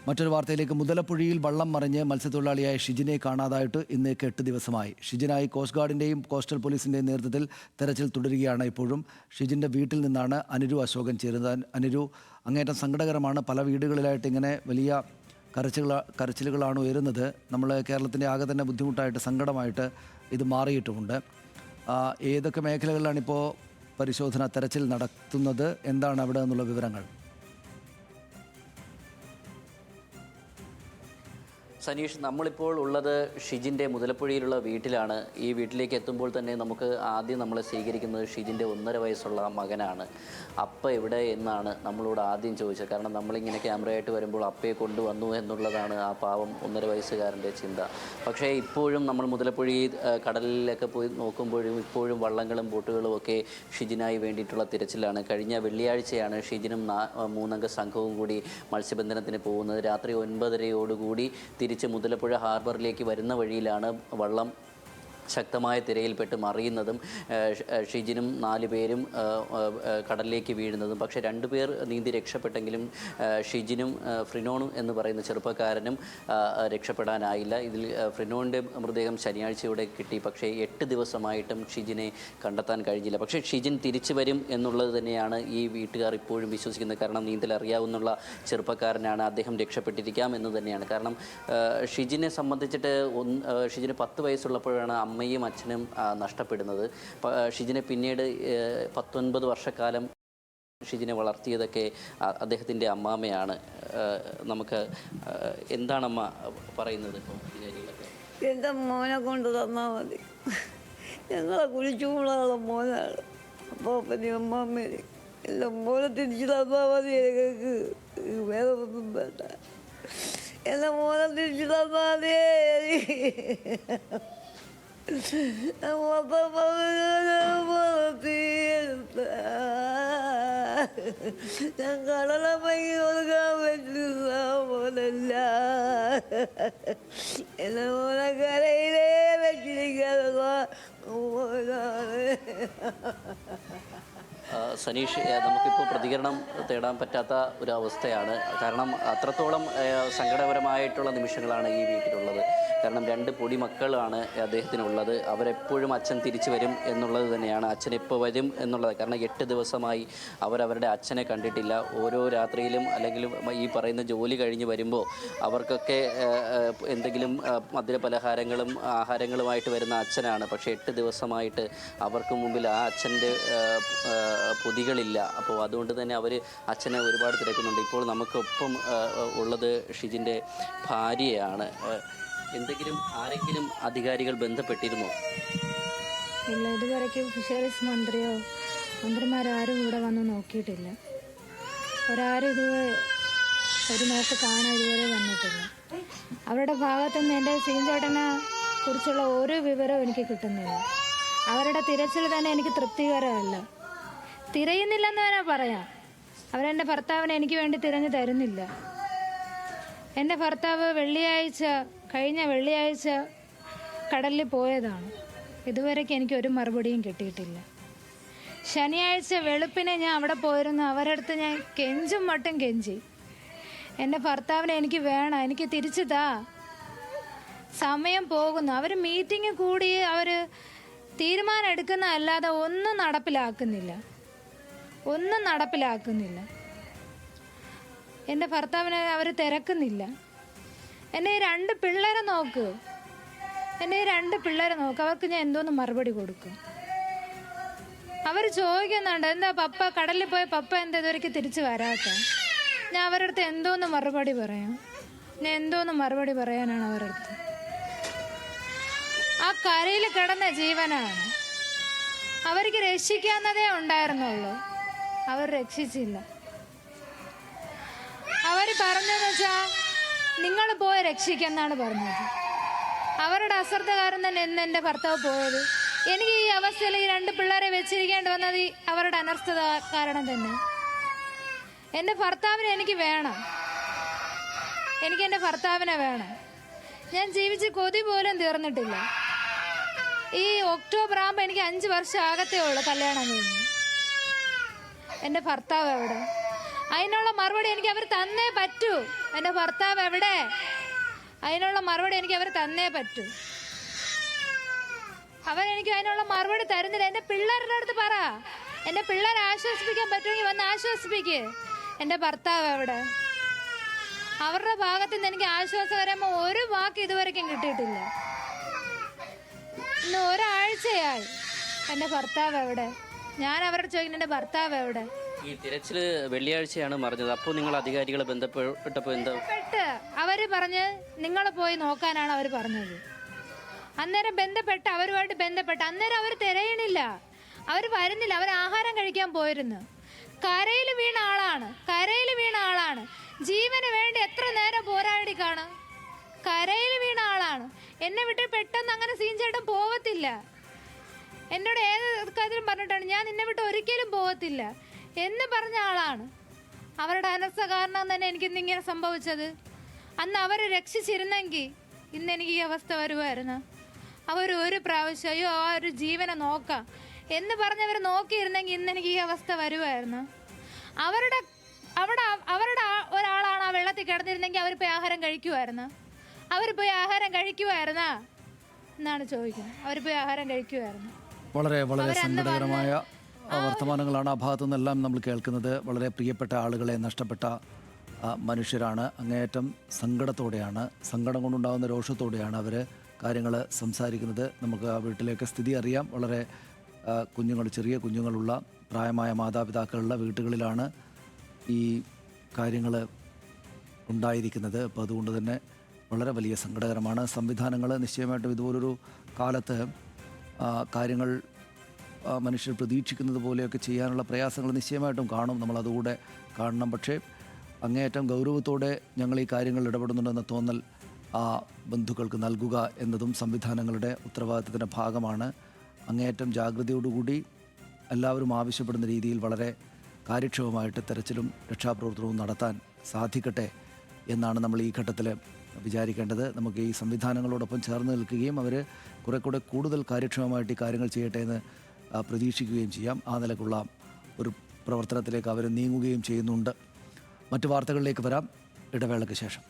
മറ്റൊരു വാർത്തയിലേക്ക്. മുതലപ്പുഴയിൽ വള്ളം മറിഞ്ഞ് മത്സ്യത്തൊഴിലാളിയായ ഷിജിനെ കാണാതായിട്ട് ഇന്നേക്ക് 8 ദിവസമായി. ഷിജിനായി കോസ്റ്റ് ഗാർഡിൻ്റെയും കോസ്റ്റൽ പോലീസിൻ്റെയും നേതൃത്വത്തിൽ തെരച്ചിൽ തുടരുകയാണ്. ഇപ്പോഴും ഷിജിൻ്റെ വീട്ടിൽ നിന്നാണ് അനുരു അശോകൻ ചേരുന്നത്. അനുരു, അങ്ങേയറ്റം സങ്കടകരമാണ്. പല വീടുകളിലായിട്ട് ഇങ്ങനെ വലിയ കരച്ചിലുകളാണ് ഉയരുന്നത്. നമ്മൾ കേരളത്തിൻ്റെ ആകെ തന്നെ ബുദ്ധിമുട്ടായിട്ട്, സങ്കടമായിട്ട് ഇത് മാറിയിട്ടുമുണ്ട്. ഏതൊക്കെ മേഖലകളിലാണിപ്പോൾ പരിശോധന, തെരച്ചിൽ നടത്തുന്നത്? എന്താണ് അവിടെ നിന്നുള്ള വിവരങ്ങൾ? സനീഷ്, നമ്മളിപ്പോൾ ഉള്ളത് ഷിജിൻ്റെ മുതലപ്പുഴയിലുള്ള വീട്ടിലാണ്. ഈ വീട്ടിലേക്ക് എത്തുമ്പോൾ തന്നെ നമുക്ക് ആദ്യം നമ്മളെ സ്വീകരിക്കുന്നത് ഷിജിൻ്റെ 1.5 വയസ്സുള്ള മകനാണ്. അപ്പ എവിടെ എന്നാണ് നമ്മളോട് ആദ്യം ചോദിച്ചത്. കാരണം നമ്മളിങ്ങനെ ക്യാമറയായിട്ട് വരുമ്പോൾ അപ്പയെ കൊണ്ടുവന്നു എന്നുള്ളതാണ് ആ പാവം 1.5 വയസ്സുകാരൻ്റെ ചിന്ത. പക്ഷേ ഇപ്പോഴും നമ്മൾ മുതലപ്പുഴയിൽ കടലിലൊക്കെ പോയി നോക്കുമ്പോഴും ഇപ്പോഴും വള്ളങ്ങളും ബോട്ടുകളും ഒക്കെ ഷിജിനായി വേണ്ടിയിട്ടുള്ള തിരച്ചിലാണ്. കഴിഞ്ഞ വെള്ളിയാഴ്ചയാണ് ഷിജിനും 3 അംഗ സംഘവും കൂടി മത്സ്യബന്ധനത്തിന് പോകുന്നത്. രാത്രി 9:30 തിരിച്ച് മുതലപ്പുഴ ഹാർബറിലേക്ക് വരുന്ന വഴിയിലാണ് വള്ളം ശക്തമായ തിരയിൽപ്പെട്ട് മറിയുന്നതും ഷിജിനും 4 പേരും കടലിലേക്ക് വീഴുന്നതും. പക്ഷേ 2 പേർ നീന്തി രക്ഷപ്പെട്ടെങ്കിലും ഷിജിനും ഫ്രിനോണും എന്ന് പറയുന്ന ചെറുപ്പക്കാരനും രക്ഷപ്പെടാനായില്ല. ഇതിൽ ഫ്രിനോണിൻ്റെ മൃതദേഹം ശനിയാഴ്ചയോടെ കിട്ടി. പക്ഷേ 8 ദിവസമായിട്ടും ഷിജിനെ കണ്ടെത്താൻ കഴിഞ്ഞില്ല. പക്ഷേ ഷിജിൻ തിരിച്ചു വരും എന്നുള്ളത് തന്നെയാണ് ഈ വീട്ടുകാർ ഇപ്പോഴും വിശ്വസിക്കുന്നത്. കാരണം നീന്തൽ അറിയാവുന്നുള്ള ചെറുപ്പക്കാരനാണ്, അദ്ദേഹം രക്ഷപ്പെട്ടിരിക്കാം എന്ന് തന്നെയാണ്. കാരണം ഷിജിനെ സംബന്ധിച്ചിട്ട് ഷിജിന് 10 വയസ്സുള്ളപ്പോഴാണ് അമ്മയും അച്ഛനും നഷ്ടപ്പെടുന്നത്. ഷിജിനെ പിന്നീട് 19 വർഷക്കാലം ഷിജിനെ വളർത്തിയതൊക്കെ അദ്ദേഹത്തിൻ്റെ അമ്മാമ്മയാണ്. നമുക്ക് എന്താണമ്മ പറയുന്നത് ഇപ്പോൾ ഈ കാര്യങ്ങളൊക്കെ? എൻ്റെ മോനെ കൊണ്ട് തന്നാൽ മതി. ഞങ്ങളെ കുളിച്ചുകൂടാതെ മോനാണ്. അപ്പോൾ പിന്നെ അമ്മാമ്മേനെ എൻ്റെ മോനെ തിരിച്ചു തന്നാൽ മതി. എനിക്ക് വേറെ ഒന്നും വേണ്ട. എൻ്റെ മോനെ തിരിച്ചു തന്നാൽ മതി. ഞാൻ കടല പൈകി കൊടുക്കാൻ പറ്റുന്ന മോനല്ല. എന്റെ മോനെ കരയിലേ വെച്ചിരിക്കാനുള്ള മോനാണ്. സനീഷ്, നമുക്കിപ്പോൾ പ്രതികരണം തേടാൻ പറ്റാത്ത ഒരു അവസ്ഥയാണ്. കാരണം അത്രത്തോളം സങ്കടകരമായിട്ടുള്ള നിമിഷങ്ങളാണ് ഈ വീട്ടിലുള്ളത്. കാരണം 2 പൊടിമക്കളാണ് അദ്ദേഹത്തിനുള്ളത്. അവരെപ്പോഴും അച്ഛൻ തിരിച്ചു വരും എന്നുള്ളത് തന്നെയാണ്. അച്ഛൻ എപ്പോൾ വരും എന്നുള്ളത്. കാരണം 8 ദിവസമായി അവരവരുടെ അച്ഛനെ കണ്ടിട്ടില്ല. ഓരോ രാത്രിയിലും അല്ലെങ്കിൽ ഈ പറയുന്ന ജോലി കഴിഞ്ഞ് വരുമ്പോൾ അവർക്കൊക്കെ എന്തെങ്കിലും മധുരപലഹാരങ്ങളും ആഹാരങ്ങളുമായിട്ട് വരുന്ന അച്ഛനാണ്. പക്ഷേ 8 ദിവസമായിട്ട് അവർക്ക് മുമ്പിൽ ആ അച്ഛൻ്റെ പൊതികളില്ല. അപ്പോൾ അതുകൊണ്ട് തന്നെ അവർ അച്ഛനെ ഒരുപാട് തിരക്കുന്നുണ്ട്. ഇപ്പോൾ നമുക്കൊപ്പം ഉള്ളത് ഷിജിൻ്റെ ഭാര്യയാണ്. ആരെങ്കിലും അധികാരികൾ ബന്ധപ്പെട്ടിരുന്നോ? ഇല്ല, ഇതുവരെയ്ക്കും ഫിഷറീസ് മന്ത്രിമാരും ഇവിടെ വന്ന് നോക്കിയിട്ടില്ല. ഒരാരും ഒരു നോക്ക് കാണാൻ ഇതുവരെ വന്നിട്ടില്ല. അവരുടെ ഭാഗത്തുനിന്ന് എൻ്റെ സീൻചേട്ടനെ കുറിച്ചുള്ള ഒരു വിവരവും എനിക്ക് കിട്ടുന്നില്ല. അവരുടെ തിരച്ചിൽ തന്നെ എനിക്ക് തൃപ്തികരമല്ല. തിരയുന്നില്ലെന്ന് തന്നെ പറയാം. അവരെൻ്റെ ഭർത്താവിനെ എനിക്ക് വേണ്ടി തിരഞ്ഞു തരുന്നില്ല. എൻ്റെ ഭർത്താവ് കഴിഞ്ഞ വെള്ളിയാഴ്ച കടലിൽ പോയതാണ്. ഇതുവരെയ്ക്ക് എനിക്ക് ഒരു മറുപടിയും കിട്ടിയിട്ടില്ല. ശനിയാഴ്ച വെളുപ്പിനെ ഞാൻ അവിടെ പോയിരുന്നു. അവരുടെ അടുത്ത് ഞാൻ കെഞ്ചും മട്ടും കെഞ്ചി, എൻ്റെ ഭർത്താവിനെ എനിക്ക് വേണം, എനിക്ക് തിരിച്ചു താ. സമയം പോകുന്നു. അവർ മീറ്റിംഗ് കൂടി അവർ തീരുമാനം എടുക്കുന്നതല്ലാതെ ഒന്നും നടപ്പിലാക്കുന്നില്ല. എൻ്റെ ഭർത്താവിനെ അവർ തിരക്കുന്നില്ല. എൻ്റെ ഈ 2 പിള്ളേരെ നോക്ക്. അവർക്ക് ഞാൻ എന്തോന്ന് മറുപടി കൊടുക്കും? അവർ ചോദിക്കുന്നുണ്ട്, എന്താ പപ്പ കടലിൽ പോയ പപ്പ എന്താ ഇതുവരെയ്ക്ക് തിരിച്ചു വരാത്ത? ഞാൻ അവരുടെ അടുത്ത് എന്തോന്ന് മറുപടി പറയാനാണ് അവരുടെ അടുത്ത്? ആ കരയിൽ കിടന്ന ജീവനാണ്. അവർക്ക് രക്ഷിക്കാവുന്നതേ ഉണ്ടായിരുന്നുള്ളൂ. അവർ രക്ഷിച്ചില്ല. അവർ പറഞ്ഞതെന്ന് വെച്ചാൽ നിങ്ങൾ പോയി രക്ഷിക്കെന്നാണ് പറഞ്ഞത്. അവരുടെ അശ്രദ്ധ തന്നെ എന്ന് എൻ്റെ ഭർത്താവ് പോയത്. എനിക്ക് ഈ അവസ്ഥയിൽ ഈ 2 പിള്ളേരെ വെച്ചിരിക്കേണ്ടി വന്നത് അവരുടെ അനർത്ഥത കാരണം തന്നെ. എൻ്റെ ഭർത്താവിനെ എനിക്ക് വേണം. എനിക്ക് എൻ്റെ ഭർത്താവിനെ വേണം. ഞാൻ ജീവിച്ച് കൊതി പോലും തീർന്നിട്ടില്ല. ഈ ഒക്ടോബർ ആകുമ്പോൾ എനിക്ക് 5 വർഷം ആകത്തേ ഉള്ളൂ കല്യാണം കഴിഞ്ഞ്. എൻ്റെ ഭർത്താവ് എവിടെ? അതിനുള്ള മറുപടി എനിക്ക് അവർ തന്നേ പറ്റൂ. എൻ്റെ ഭർത്താവ് എവിടെ? അതിനുള്ള മറുപടി എനിക്ക് അവർ തന്നേ പറ്റൂ. അവരെനിക്ക് അതിനുള്ള മറുപടി തരുന്നില്ല. എൻ്റെ പിള്ളേരുടെ അടുത്ത് പറ. എൻ്റെ പിള്ളേരെ ആശ്വസിപ്പിക്കാൻ പറ്റുമെങ്കിൽ വന്ന് ആശ്വസിപ്പിക്ക്. എൻ്റെ ഭർത്താവ് എവിടെ? അവരുടെ ഭാഗത്ത് നിന്ന് എനിക്ക് ആശ്വാസകരമായ ഒരു വാക്ക് ഇതുവരെയ്ക്കും കിട്ടിയിട്ടില്ല. ഇന്ന് ഒരാഴ്ചയായി. എൻ്റെ ഭർത്താവ് എവിടെ? ഞാൻ അവരോട് ചോദിക്കുന്നത് എൻ്റെ ഭർത്താവ് എവിടെ? ഈ തിരച്ചിൽ വെള്ളിയാഴ്ചയാണ് മറിഞ്ഞത്. അപ്പോൾ നിങ്ങൾ അധികാരികളെ ബന്ധപ്പെട്ടപ്പോൾ എന്താ? അവര് പറഞ്ഞ് നിങ്ങൾ പോയി നോക്കാനാണ് അവർ പറഞ്ഞത്. അന്നേരം അവരുമായിട്ട് ബന്ധപ്പെട്ട് അന്നേരം അവർ തിരയണില്ല, അവർ വരുന്നില്ല. അവർ ആഹാരം കഴിക്കാൻ പോയിരുന്നു. കരയിൽ വീണ ആളാണ്. ജീവന് വേണ്ടി എത്ര നേരം പോരാടി കാണും. കരയിൽ വീണ ആളാണ്. എന്നെ വിട്ട് പെട്ടെന്ന് അങ്ങനെ സീൻ ചേട്ടൻ പോവത്തില്ല. എന്നോട് ഏത് കാര്യത്തിലും പറഞ്ഞിട്ടാണ് ഞാൻ നിന്നെ വിട്ട് ഒരിക്കലും പോവത്തില്ല എന്ന് പറഞ്ഞ ആളാണ്. അവരുടെ അനർഥ കാരണം തന്നെ എനിക്കിന്ന് ഇങ്ങനെ സംഭവിച്ചത്. അന്ന് അവരെ രക്ഷിച്ചിരുന്നെങ്കിൽ ഇന്ന് എനിക്ക് ഈ അവസ്ഥ വരുമായിരുന്നു. ഒരു പ്രാവശ്യം അയ്യോ ആ ഒരു ജീവനെ നോക്കാം എന്ന് പറഞ്ഞവർ നോക്കിയിരുന്നെങ്കിൽ ഇന്ന് എനിക്ക് ഈ അവസ്ഥ വരുമായിരുന്നു. അവരുടെ ഒരാളാണ് ആ വെള്ളത്തിൽ കിടന്നിരുന്നെങ്കിൽ അവർ പോയി ആഹാരം കഴിക്കുമായിരുന്നു. എന്നാണ് ചോദിക്കുന്നത്. അവർ പോയി ആഹാരം കഴിക്കുമായിരുന്നു. വളരെ വളരെ സങ്കടകരമായ വർത്തമാനങ്ങളാണ് ആ ഭാഗത്തു നിന്നെല്ലാം നമ്മൾ കേൾക്കുന്നത്. വളരെ പ്രിയപ്പെട്ട ആളുകളെ നഷ്ടപ്പെട്ട മനുഷ്യരാണ്. അങ്ങേയറ്റം സങ്കടം കൊണ്ടുണ്ടാകുന്ന രോഷത്തോടെയാണ് അവർ കാര്യങ്ങൾ സംസാരിക്കുന്നത്. നമുക്ക് ആ വീട്ടിലേക്ക് സ്ഥിതി അറിയാം. വളരെ ചെറിയ കുഞ്ഞുങ്ങളുള്ള പ്രായമായ മാതാപിതാക്കളുള്ള വീട്ടുകളിലാണ് ഈ കാര്യങ്ങൾ ഉണ്ടായിരിക്കുന്നത്. അപ്പോൾ അതുകൊണ്ട് തന്നെ വളരെ വലിയ സങ്കടകരമാണ്. സംവിധാനങ്ങൾ നിശ്ചയമായിട്ടും ഇതുപോലൊരു കാലത്ത് കാര്യങ്ങൾ മനുഷ്യർ പ്രതീക്ഷിക്കുന്നത് പോലെയൊക്കെ ചെയ്യാനുള്ള പ്രയാസങ്ങൾ നിശ്ചയമായിട്ടും കാണും. നമ്മളതുകൂടെ കാണണം. പക്ഷേ അങ്ങേയറ്റം ഗൗരവത്തോടെ ഞങ്ങൾ ഈ കാര്യങ്ങൾ ഇടപെടുന്നുണ്ടെന്ന തോന്നൽ ആ ബന്ധുക്കൾക്ക് നൽകുക എന്നതും സംവിധാനങ്ങളുടെ ഉത്തരവാദിത്തത്തിൻ്റെ ഭാഗമാണ്. അങ്ങേയറ്റം ജാഗ്രതയോടുകൂടി എല്ലാവരും ആവശ്യപ്പെടുന്ന രീതിയിൽ വളരെ കാര്യക്ഷമമായിട്ട് തെരച്ചിലും രക്ഷാപ്രവർത്തനവും നടത്താൻ സാധിക്കട്ടെ എന്നാണ് നമ്മൾ ഈ ഘട്ടത്തിൽ വിചാരിക്കേണ്ടത്. നമുക്ക് ഈ സംവിധാനങ്ങളോടൊപ്പം ചേർന്ന് നിൽക്കുകയും അവർ കുറേക്കൂടെ കൂടുതൽ കാര്യക്ഷമമായിട്ട് ഈ കാര്യങ്ങൾ ചെയ്യട്ടെ എന്ന് പ്രതീക്ഷിക്കുകയും ചെയ്യാം. ആ നിലക്കുള്ള ഒരു പ്രവർത്തനത്തിലേക്ക് അവർ നീങ്ങുകയും ചെയ്യുന്നുണ്ട്. മറ്റു വാർത്തകളിലേക്ക് വരാം ഇടവേളയ്ക്ക് ശേഷം.